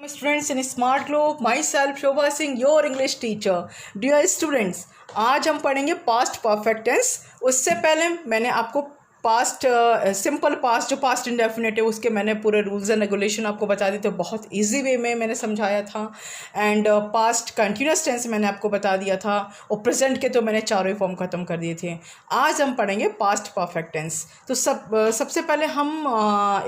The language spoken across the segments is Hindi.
Students in Smart Loop, myself Shobha Singh, your English teacher. Dear students, आज हम पढ़ेंगे पास्ट परफेक्ट टेंस। उससे पहले मैंने आपको पास्ट सिंपल पास्ट जो पास्ट इंडेफिनिट है उसके मैंने पूरे रूल्स एंड रेगुलेशन आपको बता दिए थे, बहुत इजी वे में मैंने समझाया था। एंड पास्ट कंटिन्यूस टेंस मैंने आपको बता दिया था, और प्रेजेंट के तो मैंने चारों ही फॉर्म ख़त्म कर दिए थे। आज हम पढ़ेंगे पास्ट परफेक्ट टेंस। तो सबसे पहले हम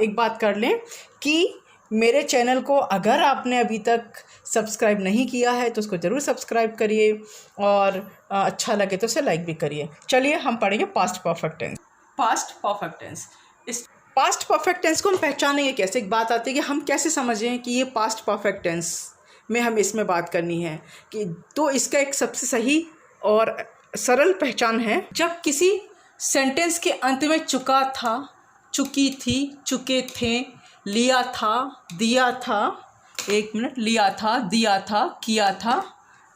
एक बात कर लें कि मेरे चैनल को अगर आपने अभी तक सब्सक्राइब नहीं किया है तो उसको ज़रूर सब्सक्राइब करिए, और अच्छा लगे तो उसे लाइक भी करिए। चलिए हम पढ़ेंगे past perfect tense. Past perfect tense, इस पास्ट परफेक्ट टेंस को हम पहचानेंगे कैसे? एक बात आती है कि हम कैसे समझें कि ये पास्ट परफेक्ट टेंस में हम इसमें बात करनी है कि, तो इसका एक सबसे सही और सरल पहचान है, जब किसी सेंटेंस के अंत में चुका था, चुकी थी, चुके थे, लिया था, दिया था, एक मिनट, लिया था, दिया था, किया था,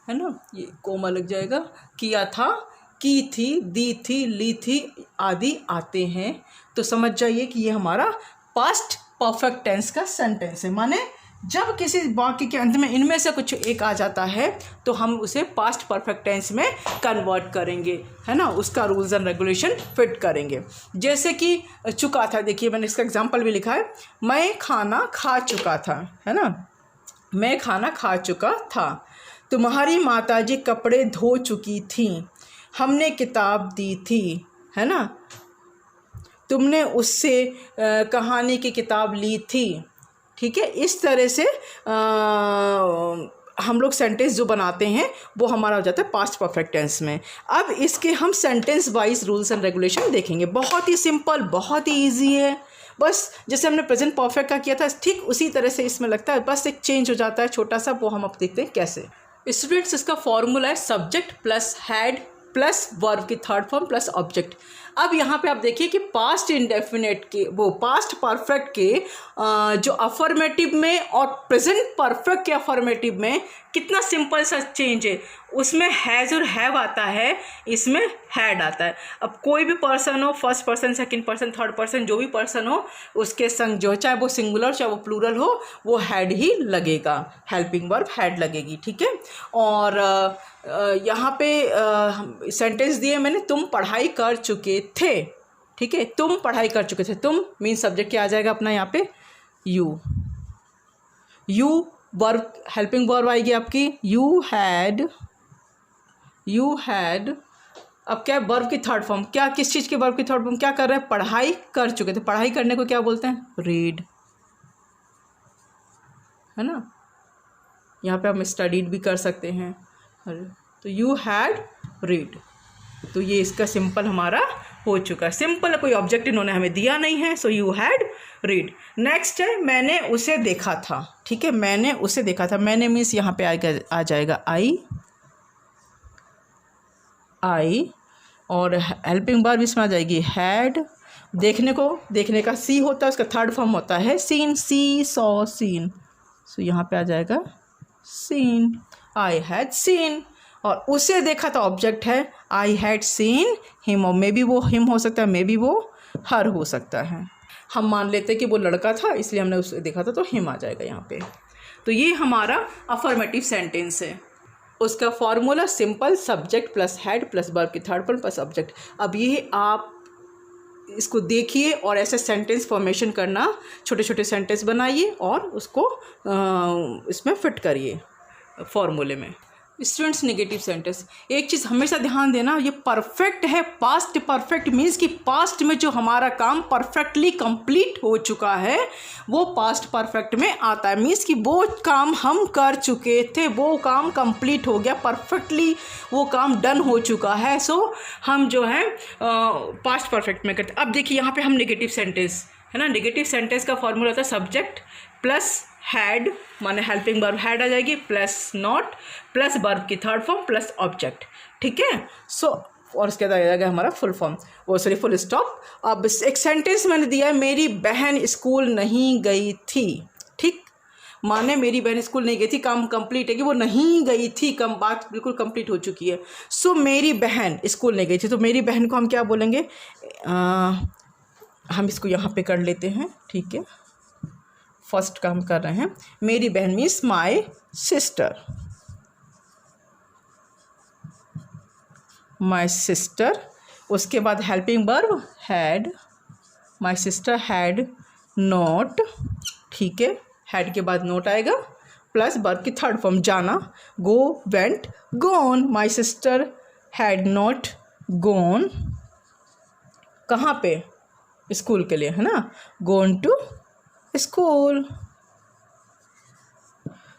है ना, ये कोमा लग जाएगा, किया था, की थी, दी थी, ली थी आदि आते हैं, तो समझ जाइए कि ये हमारा पास्ट परफेक्ट टेंस का सेंटेंस है। माने जब किसी वाक्य के अंत में इनमें से कुछ एक आ जाता है तो हम उसे पास्ट परफेक्ट टेंस में कन्वर्ट करेंगे, है ना, उसका रूल्स एंड रेगुलेशन फिट करेंगे। जैसे कि चुका था, देखिए मैंने इसका एग्जांपल भी लिखा है, मैं खाना खा चुका था, है ना, मैं खाना खा चुका था। तुम्हारी माताजी कपड़े धो चुकी थी, हमने किताब दी थी, है ना, तुमने उससे कहानी की किताब ली थी। ठीक है, इस तरह से हम लोग सेंटेंस जो बनाते हैं वो हमारा हो जाता है पास्ट परफेक्ट टेंस में। अब इसके हम sentence wise rules and regulation देखेंगे। बहुत ही सिंपल, बहुत ही इजी है। बस जैसे हमने प्रेजेंट परफेक्ट का किया था ठीक उसी तरह से इसमें लगता है, बस एक चेंज हो जाता है छोटा सा, वो हम अब देखते हैं कैसे। स्टूडेंट्स, इसका फॉर्मूला है subject plus had plus verb की थर्ड फॉर्म प्लस ऑब्जेक्ट। अब यहाँ पे आप देखिए कि पास्ट इंडेफिनेट के, वो पास्ट परफेक्ट के जो अफर्मेटिव में और प्रेजेंट परफेक्ट के अफर्मेटिव में कितना सिंपल सा चेंज है। उसमें हैज़ और हैव आता है, इसमें हैड आता है। अब कोई भी पर्सन हो, first person, second person, third person, जो भी पर्सन हो, उसके संग जो चाहे वो सिंगुलर चाहे वो प्लूरल हो, वो हैड ही लगेगा, हेल्पिंग वर्ब हैड लगेगी। ठीक है, और यहाँ पे सेंटेंस दिए मैंने, तुम पढ़ाई कर चुके थे। ठीक है, तुम पढ़ाई कर चुके थे, तुम मीन सब्जेक्ट क्या आ जाएगा अपना यहाँ पे, you. You verb, helping verb आएगी आपकी, यू हैड। अब क्या है, वर्ब की थर्ड फॉर्म, क्या किस चीज़ के वर्ब की थर्ड फॉर्म, क्या कर रहे हैं, पढ़ाई कर चुके थे। पढ़ाई करने को क्या बोलते हैं, रीड, है ना, यहाँ पे हम स्टडीड भी कर सकते हैं। तो यू हैड रीड, तो ये इसका सिंपल हमारा हो चुका है। सिंपल, कोई ऑब्जेक्ट इन्होंने हमें दिया नहीं है, so you had read. Next है मैंने उसे देखा था। ठीक है, मैंने उसे देखा था, मैंने मीन्स यहाँ पे आ जाएगा आई, और हेल्पिंग वर्ब इसमें आ जाएगी हैड। देखने को, देखने का सी होता है, उसका थर्ड फॉर्म होता है सीन, सी सॉ सीन, सो यहाँ पे आ जाएगा सीन, आई हैड सीन। और उसे देखा था ऑब्जेक्ट है, आई हैड सीन हिम, और मे बी वो हिम हो सकता है, मे बी वो हर हो सकता है। हम मान लेते हैं कि वो लड़का था, इसलिए हमने उसे देखा था, तो हिम आ जाएगा यहाँ पे। तो ये हमारा अफर्मेटिव सेंटेंस है। उसका formula simple, subject plus had plus verb की थर्ड फॉर्म प्लस ऑब्जेक्ट। अब ये आप इसको देखिए और ऐसे सेंटेंस फॉर्मेशन करना, छोटे छोटे सेंटेंस बनाइए और उसको इसमें फिट करिए फॉर्मूले में। स्टूडेंट्स, नेगेटिव सेंटेंस, एक चीज़ हमेशा ध्यान देना, ये परफेक्ट है। पास्ट परफेक्ट मीन्स कि पास्ट में जो हमारा काम परफेक्टली कंप्लीट हो चुका है वो पास्ट परफेक्ट में आता है। मीन्स कि वो काम हम कर चुके थे, वो काम कंप्लीट हो गया, परफेक्टली वो काम डन हो चुका है, सो हम जो है पास्ट परफेक्ट में करते। अब देखिए यहाँ पे हम नेगेटिव सेंटेंस, है ना, नेगेटिव सेंटेंस का फॉर्मूला होता है सब्जेक्ट प्लस हैड, माने हेल्पिंग वर्ब हैड आ जाएगी, प्लस नॉट प्लस वर्ब की थर्ड फॉर्म प्लस ऑब्जेक्ट। ठीक है, सो और उसके बाद आ जाएगा हमारा फुल फॉर्म, वो सॉरी फुल स्टॉप। अब एक सेंटेंस मैंने दिया है, मेरी बहन स्कूल नहीं गई थी। ठीक, माने मेरी बहन स्कूल नहीं गई थी, काम कंप्लीट है कि वो नहीं गई थी, कम बात बिल्कुल कंप्लीट हो चुकी है। सो मेरी बहन स्कूल नहीं गई थी, तो मेरी बहन को हम क्या बोलेंगे, हम इसको यहाँ पे कर लेते हैं। ठीक है, फर्स्ट का हम कर रहे हैं, मेरी बहन means my sister, my sister. उसके बाद helping verb had, my sister had not, ठीक है, हैड के बाद नोट आएगा प्लस वर्ब की थर्ड फॉर्म जाना, go, went, gone. My sister had not gone, कहाँ पे, स्कूल के लिए, है ना, गोन टू स्कूल।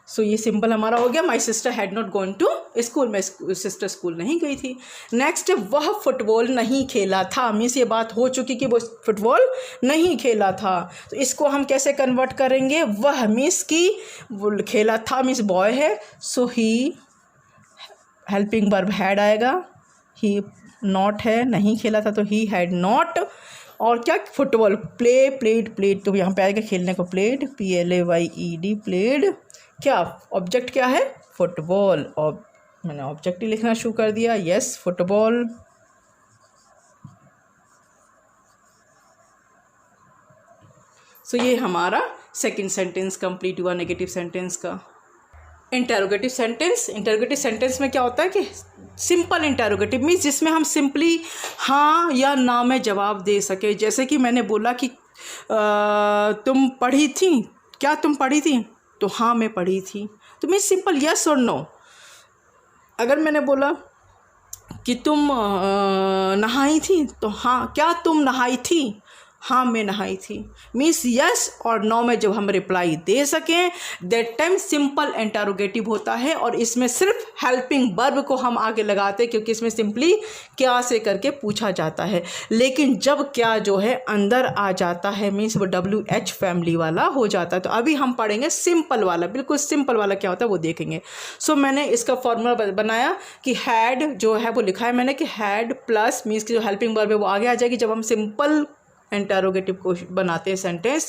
सो ये सिंपल हमारा हो गया, my sister had not gone to school, में सिस्टर स्कूल नहीं गई थी। नेक्स्ट, वह फुटबॉल नहीं खेला था, मीन्स ये बात हो चुकी कि वो फुटबॉल नहीं खेला था। तो इसको हम कैसे कन्वर्ट करेंगे, वह मीन्स की खेला था मीन्स बॉय है, सो ही हेल्पिंग वर्ब हैड आएगा, ही नॉट है, नहीं खेला था तो ही हैड नॉट, और क्या फुटबॉल, प्ले, प्लेड, प्लेड तो यहाँ पे आएगा खेलने को, प्लेड, PLAYED, प्लेड, क्या ऑब्जेक्ट क्या है, फुटबॉल, और मैंने ऑब्जेक्ट ही लिखना शुरू कर दिया, यस फुटबॉल। सो ये हमारा सेकंड सेंटेंस कंप्लीट हुआ नेगेटिव सेंटेंस का। इंटेरोगेटिव सेंटेंस, इंटेरोगेटिव सेंटेंस में क्या होता है कि सिंपल इंटेरोगेटिव मीन्स जिसमें हम सिंपली हाँ या ना में जवाब दे सके। जैसे कि मैंने बोला कि तुम पढ़ी थी, क्या तुम पढ़ी थी, तो हाँ मैं पढ़ी थी, तो मीन्स सिंपल यस और नो। अगर मैंने बोला कि तुम नहाई थी, तो हाँ, क्या तुम नहाई थी, हाँ मैं नहाई थी, मीन्स यस और नो में जब हम रिप्लाई दे सकें दैट टाइम सिंपल इंटरोगेटिव होता है। और इसमें सिर्फ हेल्पिंग वर्ब को हम आगे लगाते हैं क्योंकि इसमें सिंपली क्या से करके पूछा जाता है। लेकिन जब क्या जो है अंदर आ जाता है मीन्स वो WH फैमिली वाला हो जाता है। तो अभी हम पढ़ेंगे सिंपल वाला, बिल्कुल सिंपल वाला क्या होता है वो देखेंगे। सो मैंने इसका फॉर्मूला बनाया कि हैड जो है वो लिखा है मैंने कि हैड प्लस मीन्स की जो हेल्पिंग वर्ब है वो आगे आ जाएगी जब हम सिंपल इंटरोगेटिव क्वेश्चन बनाते हैं, sentence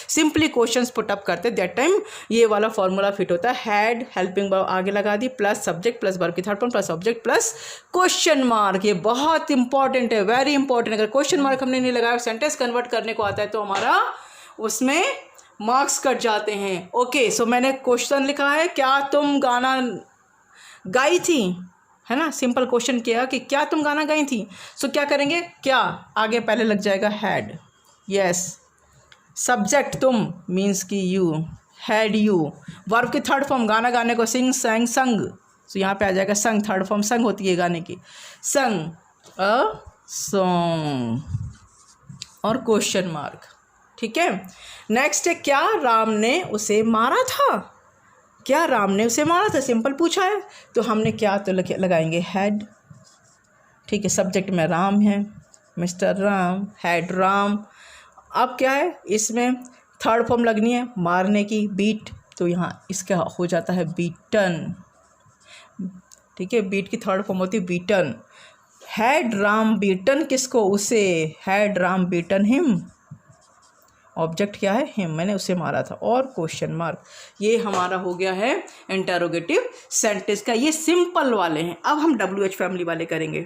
simply questions put up करते हैं, दैट टाइम ये वाला फॉर्मूला फिट होता है। हैड हेल्पिंग वर्ब आगे लगा दी प्लस सब्जेक्ट प्लस वर्ब की third form plus object plus question mark. ये बहुत इंपॉर्टेंट है, वेरी इंपॉर्टेंट। अगर क्वेश्चन मार्क हमने नहीं लगाया, सेंटेंस कन्वर्ट करने को आता है तो हमारा उसमें मार्क्स कट जाते हैं। ओके, सो मैंने क्वेश्चन लिखा है, क्या तुम गाना गाई थी, है ना, सिंपल क्वेश्चन किया कि क्या तुम गाना गाई थी। सो क्या करेंगे, क्या आगे पहले लग जाएगा हैड, यस, सब्जेक्ट तुम मीन्स की यू, हैड यू, वर्ब की थर्ड फॉर्म गाना गाने को सिंग संग संग, सो यहाँ पे आ जाएगा संग, थर्ड फॉर्म संग होती है गाने की, संग अ सॉन्ग, और क्वेश्चन मार्क। ठीक है, नेक्स्ट है क्या राम ने उसे मारा था, क्या राम ने उसे मारा था, सिंपल पूछा है तो हमने क्या तो लगाएंगे हैड। ठीक है, सब्जेक्ट में राम है, मिस्टर राम, हैड राम। अब क्या है, इसमें थर्ड फॉर्म लगनी है मारने की, बीट, तो यहाँ इसका हो जाता है बीटन। ठीक है, बीट की थर्ड फॉर्म होती है बीटन। हैड राम बीटन किसको, उसे, had Ram beaten him, object क्या है हिम, मैंने उसे मारा था, और क्वेश्चन मार्क। ये हमारा हो गया है इंटरोगेटिव सेंटेंस का। ये सिंपल वाले हैं। अब हम WH फैमिली वाले करेंगे।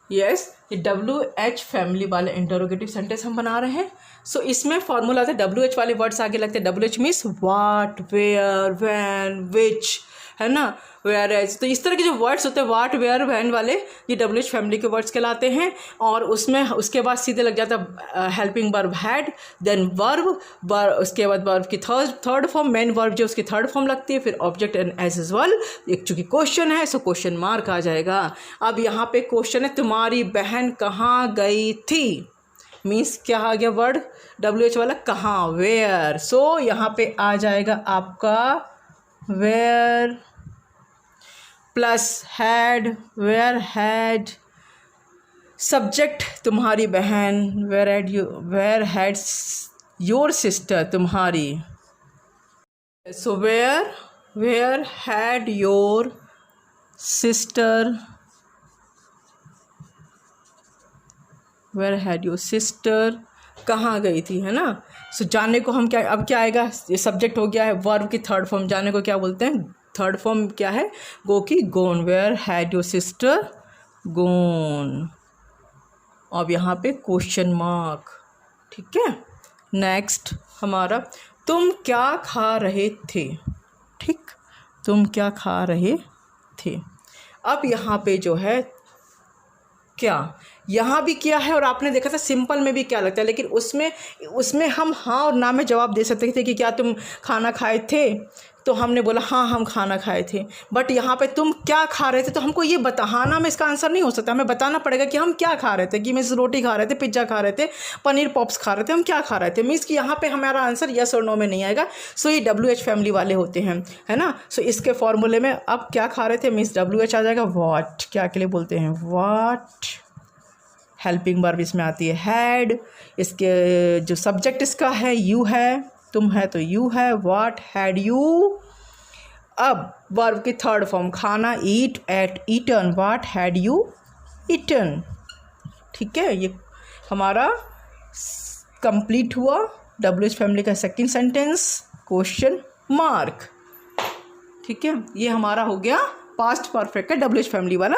यस, ये WH फैमिली वाले इंटरोगेटिव सेंटेंस हम बना रहे हैं। सो इसमें फॉर्मूला आता है, WH वाले वर्ड्स आगे लगते हैं। WH means what, where, when, which, है ना, वेयर एज। तो इस तरह के जो वर्ड्स होते हैं वाट, वेयर, व्हेन वाले, ये WH फैमिली के वर्ड्स कहलाते हैं। और उसमें उसके बाद सीधे लग जाता है helping verb had, then verb, उसके बाद वर्ब की थर्ड फॉर्म, मेन वर्ब जो उसकी थर्ड फॉर्म लगती है, फिर ऑब्जेक्ट एंड एज वेल। एक चूँकि क्वेश्चन है सो क्वेश्चन मार्क आ जाएगा। अब यहाँ पे क्वेश्चन है, तुम्हारी बहन कहाँ गई थी, मीन्स क्या आ गया वर्ड WH वाला, कहाँ, वेयर। सो यहाँ पे आ जाएगा आपका where plus had, where had, subject तुम्हारी बहन, वेयर हैड योर सिस्टर, तुम्हारी, so where had your sister, where had your sister, कहाँ गई थी, है ना। सो जाने को हम क्या, अब क्या आएगा, ये सब्जेक्ट हो गया है, वर्ब की थर्ड फॉर्म, जाने को क्या बोलते हैं, थर्ड फॉर्म क्या है, गो की गोन, वेयर हैड योर सिस्टर गोन। अब यहाँ पे क्वेश्चन मार्क। ठीक है, नेक्स्ट हमारा तुम क्या खा रहे थे, ठीक, तुम क्या खा रहे थे। अब यहाँ पे जो है क्या, यहाँ भी क्या है, और आपने देखा था सिंपल में भी क्या लगता है, लेकिन उसमें हम हाँ और ना में जवाब दे सकते थे कि क्या तुम खाना खाए थे, तो हमने बोला हाँ हम खाना खाए थे। बट यहाँ पे तुम क्या खा रहे थे, तो हमको ये हाँ में इसका आंसर नहीं हो सकता, हमें बताना पड़ेगा कि हम क्या खा रहे थे, कि मीन्स रोटी खा रहे थे, पिज्ज़ा खा रहे थे, पनीर पॉप्स खा रहे थे, हम क्या खा रहे थे, मीन्स कि यहाँ पे हमारा आंसर यस और नो में नहीं आएगा। सो ये WH फैमिली वाले होते हैं, है ना। सो इसके फॉर्मूले में अब क्या खा रहे थे मीन्स WH आ जाएगा। वॉट क्या के लिए बोलते हैं, वॉट। हेल्पिंग वर्ब इसमें आती है हैड, इसके जो सब्जेक्ट इसका है यू है, तुम है तो यू है, व्हाट हैड यू। अब वर्ब की थर्ड फॉर्म खाना, eat, ate, eaten, what had you eaten. ठीक है, ये हमारा कंप्लीट हुआ WH फैमिली का सेकंड सेंटेंस, क्वेश्चन मार्क। ठीक है, ये हमारा हो गया पास्ट परफेक्ट का WH फैमिली वाला